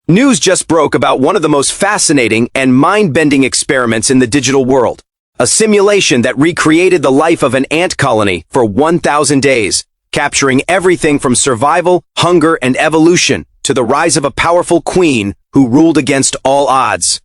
News just broke about one of the most fascinating and mind-bending experiments in the digital world. A simulation that recreated the life of an ant colony for 1,000 days, capturing everything from survival, hunger, and evolution to the rise of a powerful queen who ruled against all odds.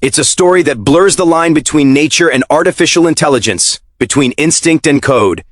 It's a story that blurs the line between nature and artificial intelligence, between instinct and code.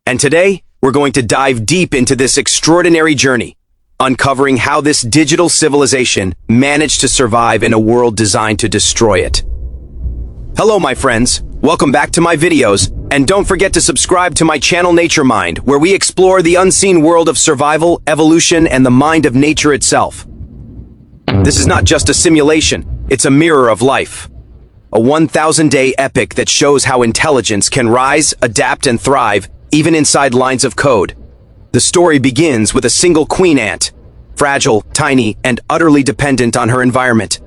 And today, we're going to dive deep into this extraordinary journey, uncovering how this digital civilization managed to survive in a world designed to destroy it. Hello, my friends. Welcome back to my videos, and don't forget to subscribe to my channel Nature Mind, where we explore the unseen world of survival, evolution, and the mind of nature itself. This is not just a simulation, it's a mirror of life. A 1,000-day epic that shows how intelligence can rise, adapt, and thrive, even inside lines of code. The story begins with a single queen ant, fragile, tiny, and utterly dependent on her environment.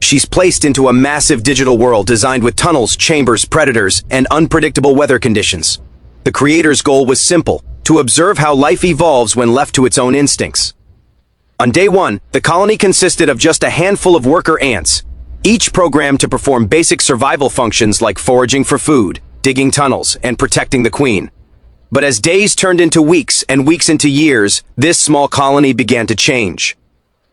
She's placed into a massive digital world designed with tunnels, chambers, predators, and unpredictable weather conditions. The creator's goal was simple: to observe how life evolves when left to its own instincts. On day one, the colony consisted of just a handful of worker ants, each programmed to perform basic survival functions like foraging for food, digging tunnels, and protecting the queen. But as days turned into weeks and weeks into years, this small colony began to change.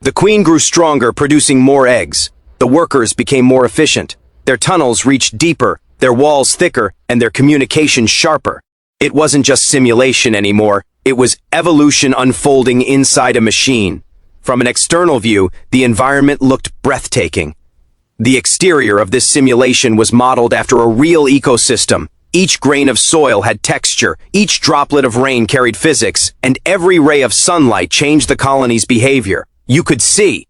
The queen grew stronger, producing more eggs. The workers became more efficient. Their tunnels reached deeper, their walls thicker, and their communication sharper. It wasn't just simulation anymore. It was evolution unfolding inside a machine. From an external view, the environment looked breathtaking. The exterior of this simulation was modeled after a real ecosystem. Each grain of soil had texture, each droplet of rain carried physics, and every ray of sunlight changed the colony's behavior. You could see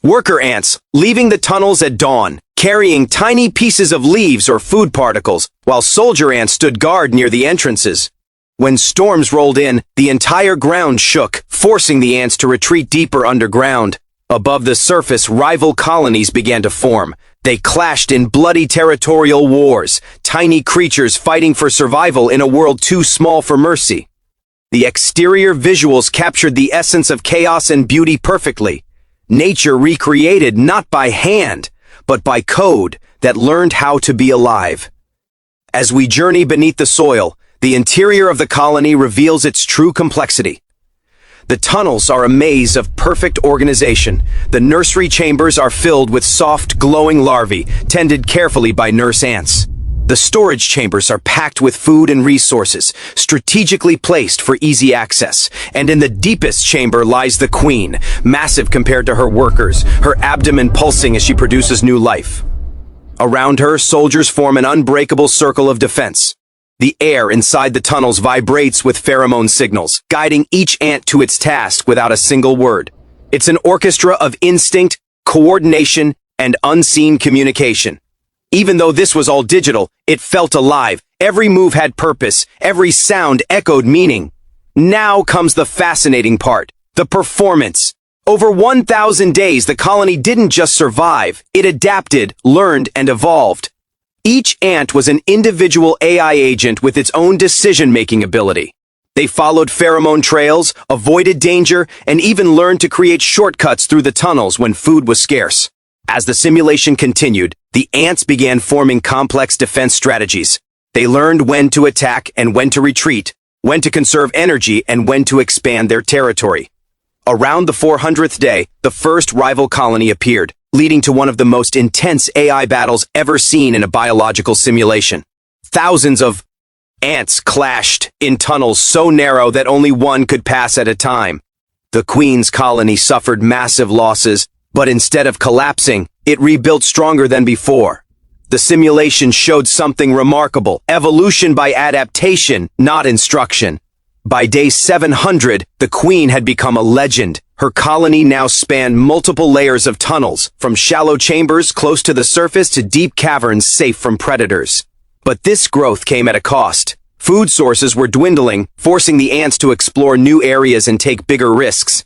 worker ants leaving the tunnels at dawn, carrying tiny pieces of leaves or food particles, while soldier ants stood guard near the entrances. When storms rolled in, the entire ground shook, forcing the ants to retreat deeper underground. Above the surface, rival colonies began to form. They clashed in bloody territorial wars, tiny creatures fighting for survival in a world too small for mercy. The exterior visuals captured the essence of chaos and beauty perfectly. Nature recreated not by hand, but by code that learned how to be alive. As we journey beneath the soil, the interior of the colony reveals its true complexity. The tunnels are a maze of perfect organization. The nursery chambers are filled with soft, glowing larvae, tended carefully by nurse ants. The storage chambers are packed with food and resources, strategically placed for easy access. And in the deepest chamber lies the queen, massive compared to her workers, her abdomen pulsing as she produces new life. Around her, soldiers form an unbreakable circle of defense. The air inside the tunnels vibrates with pheromone signals, guiding each ant to its task without a single word. It's an orchestra of instinct, coordination, and unseen communication. Even though this was all digital, it felt alive. Every move had purpose. Every sound echoed meaning. Now comes the fascinating part: the performance. Over 1,000 days, the colony didn't just survive. It adapted, learned, and evolved. Each ant was an individual AI agent with its own decision-making ability. They followed pheromone trails, avoided danger, and even learned to create shortcuts through the tunnels when food was scarce. As the simulation continued, the ants began forming complex defense strategies. They learned when to attack and when to retreat, when to conserve energy and when to expand their territory. Around the 400th day, the first rival colony appeared, leading to one of the most intense AI battles ever seen in a biological simulation. Thousands of ants clashed in tunnels so narrow that only one could pass at a time. The queen's colony suffered massive losses, but instead of collapsing, it rebuilt stronger than before. The simulation showed something remarkable: evolution by adaptation, not instruction. By day 700, the queen had become a legend. Her colony now spanned multiple layers of tunnels, from shallow chambers close to the surface to deep caverns safe from predators. But this growth came at a cost. Food sources were dwindling, forcing the ants to explore new areas and take bigger risks.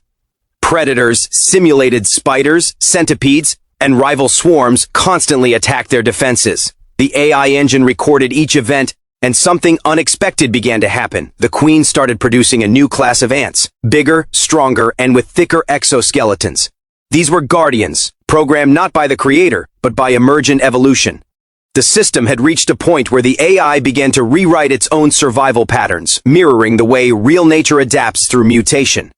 Predators, simulated spiders, centipedes, and rival swarms constantly attacked their defenses. The AI engine recorded each event, and something unexpected began to happen. The queen started producing a new class of ants, bigger, stronger, and with thicker exoskeletons. These were guardians, programmed not by the creator, but by emergent evolution. The system had reached a point where the AI began to rewrite its own survival patterns, mirroring the way real nature adapts through mutation.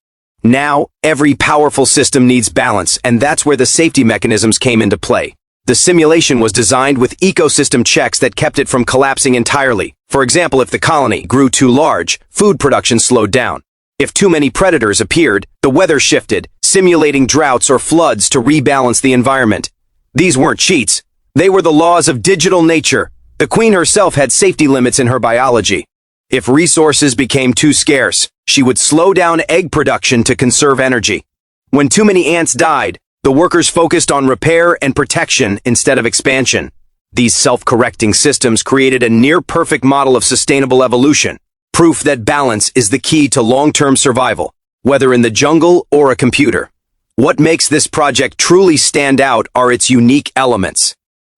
Now, every powerful system needs balance, and that's where the safety mechanisms came into play. The simulation was designed with ecosystem checks that kept it from collapsing entirely. For example, if the colony grew too large, food production slowed down. If too many predators appeared, the weather shifted, simulating droughts or floods to rebalance the environment. These weren't cheats. They were the laws of digital nature. The queen herself had safety limits in her biology. If resources became too scarce, she would slow down egg production to conserve energy. When too many ants died, the workers focused on repair and protection instead of expansion. These self-correcting systems created a near-perfect model of sustainable evolution, proof that balance is the key to long-term survival, whether in the jungle or a computer. What makes this project truly stand out are its unique elements.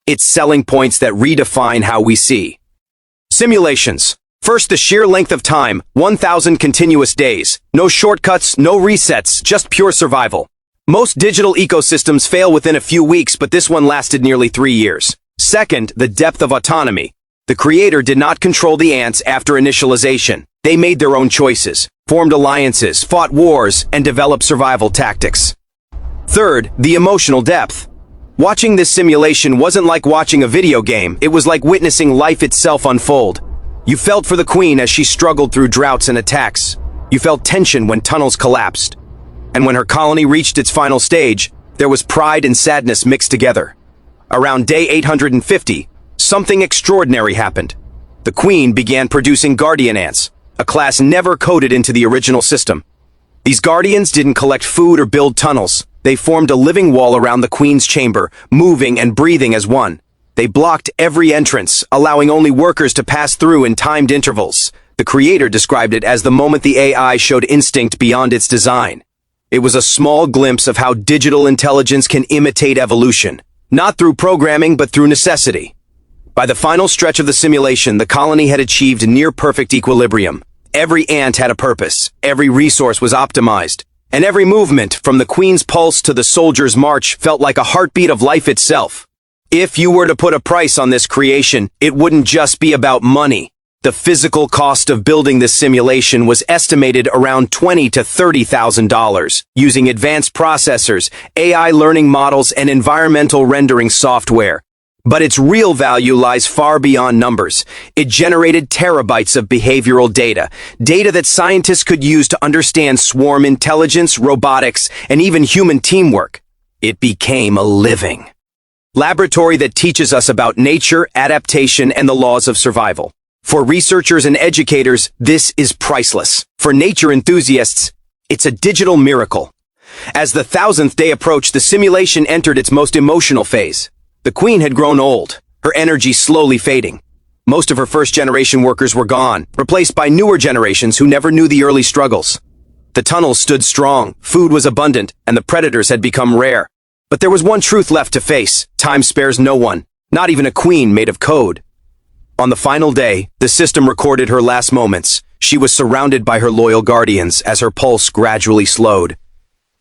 Its selling points that redefine how we see. Simulations. First, the sheer length of time, 1,000 continuous days. No shortcuts, no resets, just pure survival. Most digital ecosystems fail within a few weeks, but this one lasted nearly 3 years. Second, the depth of autonomy. The creator did not control the ants after initialization. They made their own choices, formed alliances, fought wars, and developed survival tactics. Third, the emotional depth. Watching this simulation wasn't like watching a video game, it was like witnessing life itself unfold. You felt for the queen as she struggled through droughts and attacks. You felt tension when tunnels collapsed. And when her colony reached its final stage, there was pride and sadness mixed together. Around day 850, something extraordinary happened. The queen began producing guardian ants, a class never coded into the original system. These guardians didn't collect food or build tunnels. They formed a living wall around the queen's chamber, moving and breathing as one. They blocked every entrance, allowing only workers to pass through in timed intervals. The creator described it as the moment the AI showed instinct beyond its design. It was a small glimpse of how digital intelligence can imitate evolution, not through programming but through necessity. By the final stretch of the simulation, the colony had achieved near-perfect equilibrium. Every ant had a purpose, every resource was optimized, and every movement, from the queen's pulse to the soldier's march, felt like a heartbeat of life itself. If you were to put a price on this creation, it wouldn't just be about money. The physical cost of building this simulation was estimated around $20,000 to $30,000, using advanced processors, AI learning models, and environmental rendering software. But its real value lies far beyond numbers. It generated terabytes of behavioral data that scientists could use to understand swarm intelligence, robotics, and even human teamwork. It became a living laboratory that teaches us about nature, adaptation, and the laws of survival. For researchers and educators, this is priceless. For nature enthusiasts, it's a digital miracle. As the 1,000th day approached, the simulation entered its most emotional phase. The queen had grown old, her energy slowly fading. Most of her first-generation workers were gone, replaced by newer generations who never knew the early struggles. The tunnels stood strong, food was abundant, and the predators had become rare. But there was one truth left to face. Time spares no one, not even a queen made of code. On the final day, the system recorded her last moments. She was surrounded by her loyal guardians as her pulse gradually slowed.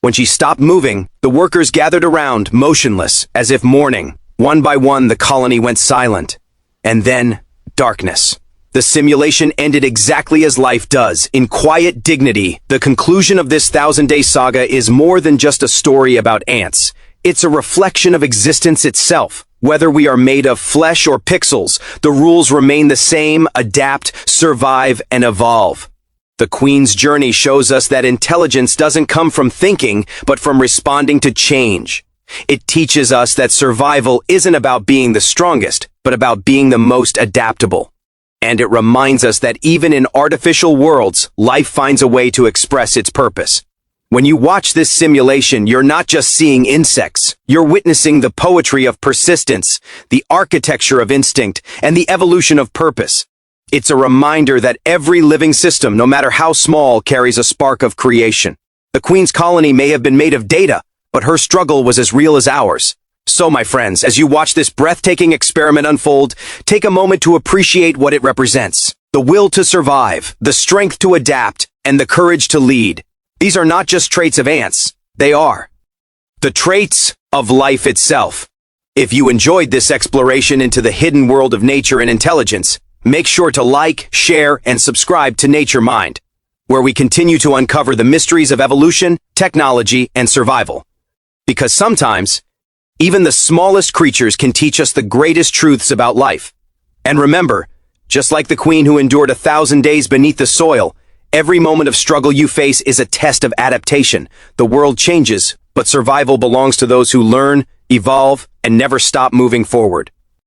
When she stopped moving, the workers gathered around, motionless, as if mourning. One by one, the colony went silent. And then, darkness. The simulation ended exactly as life does, in quiet dignity. The conclusion of this 1,000-day saga is more than just a story about ants. It's a reflection of existence itself. Whether we are made of flesh or pixels, the rules remain the same: adapt, survive, and evolve. The Queen's journey shows us that intelligence doesn't come from thinking, but from responding to change. It teaches us that survival isn't about being the strongest, but about being the most adaptable. And it reminds us that even in artificial worlds, life finds a way to express its purpose. When you watch this simulation, you're not just seeing insects. You're witnessing the poetry of persistence, the architecture of instinct, and the evolution of purpose. It's a reminder that every living system, no matter how small, carries a spark of creation. The Queen's colony may have been made of data, but her struggle was as real as ours. So, my friends, as you watch this breathtaking experiment unfold, take a moment to appreciate what it represents. The will to survive, the strength to adapt, and the courage to lead. These are not just traits of ants. They are the traits of life itself. If you enjoyed this exploration into the hidden world of nature and intelligence, make sure to like, share, and subscribe to Nature Mind, where we continue to uncover the mysteries of evolution, technology, and survival. Because sometimes, even the smallest creatures can teach us the greatest truths about life. And remember, just like the queen who endured 1,000 days beneath the soil, every moment of struggle you face is a test of adaptation. The world changes, but survival belongs to those who learn, evolve, and never stop moving forward.